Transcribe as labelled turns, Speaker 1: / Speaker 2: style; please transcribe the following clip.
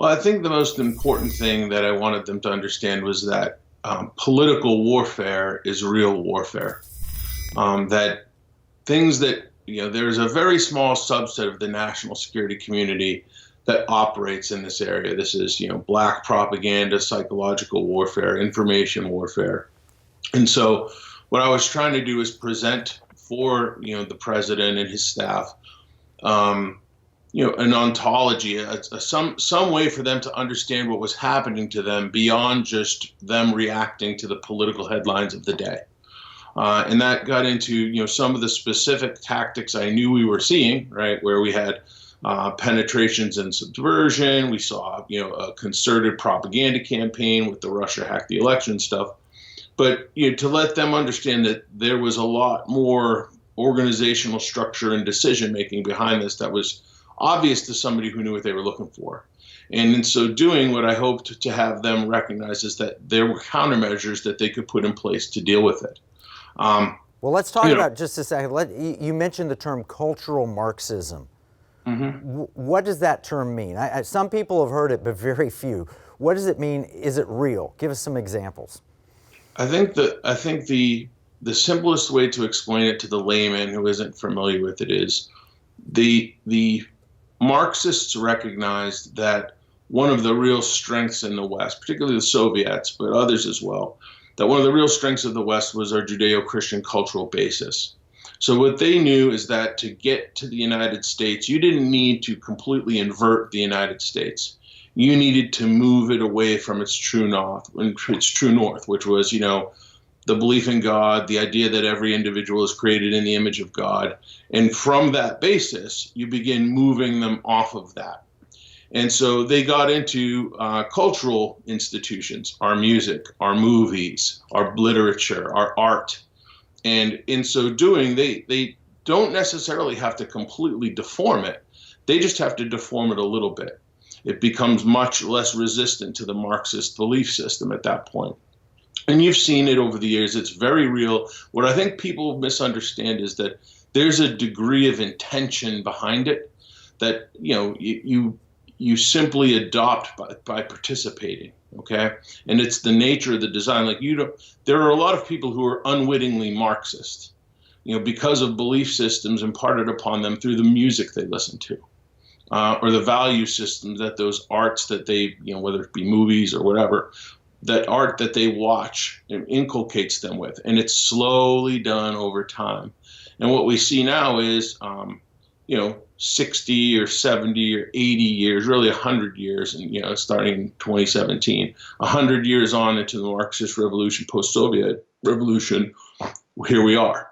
Speaker 1: Well, I think the most important thing that I wanted them to understand was that political warfare is real warfare. That things that, there's a very small subset of the national security community that operates in this area. This is, black propaganda, psychological warfare, information warfare. And so what I was trying to do is present for, the president and his staff, an ontology, some way for them to understand what was happening to them beyond just them reacting to the political headlines of the day. And that got into, some of the specific tactics I knew we were seeing, right, where we had penetrations and subversion. We saw, a concerted propaganda campaign with the Russia hacked the election stuff. But to let them understand that there was a lot more organizational structure and decision making behind this that was obvious to somebody who knew what they were looking for. And in so doing, what I hoped to have them recognize is that there were countermeasures that they could put in place to deal with it.
Speaker 2: Well, let's talk about just a second. You mentioned the term cultural Marxism. Mm-hmm. What does that term mean? Some people have heard it, but very few. What does it mean? Is it real? Give us some examples.
Speaker 1: I think the simplest way to explain it to the layman who isn't familiar with it is the Marxists recognized that one of the real strengths in the West, particularly the Soviets, but others as well, that one of the real strengths of the West was our Judeo-Christian cultural basis. So what they knew is that to get to the United States, you didn't need to completely invert the United States. You needed to move it away from its true north, which was, the belief in God, the idea that every individual is created in the image of God. And from that basis, you begin moving them off of that. And so they got into cultural institutions, our music, our movies, our literature, our art. And in so doing, they don't necessarily have to completely deform it. They just have to deform it a little bit. It becomes much less resistant to the Marxist belief system at that point. And you've seen it over the years. It's very real. What I think people misunderstand is that there's a degree of intention behind it that, you simply adopt by participating. Okay. And it's the nature of the design. There are a lot of people who are unwittingly Marxist, because of belief systems imparted upon them through the music they listen to. Or the value systems that those arts that they, whether it be movies or whatever, that art that they watch inculcates them with. And it's slowly done over time. And what we see now is, 60 or 70 or 80 years, really 100 years, and, starting in 2017, 100 years on into the Marxist revolution, post-Soviet revolution, here we are.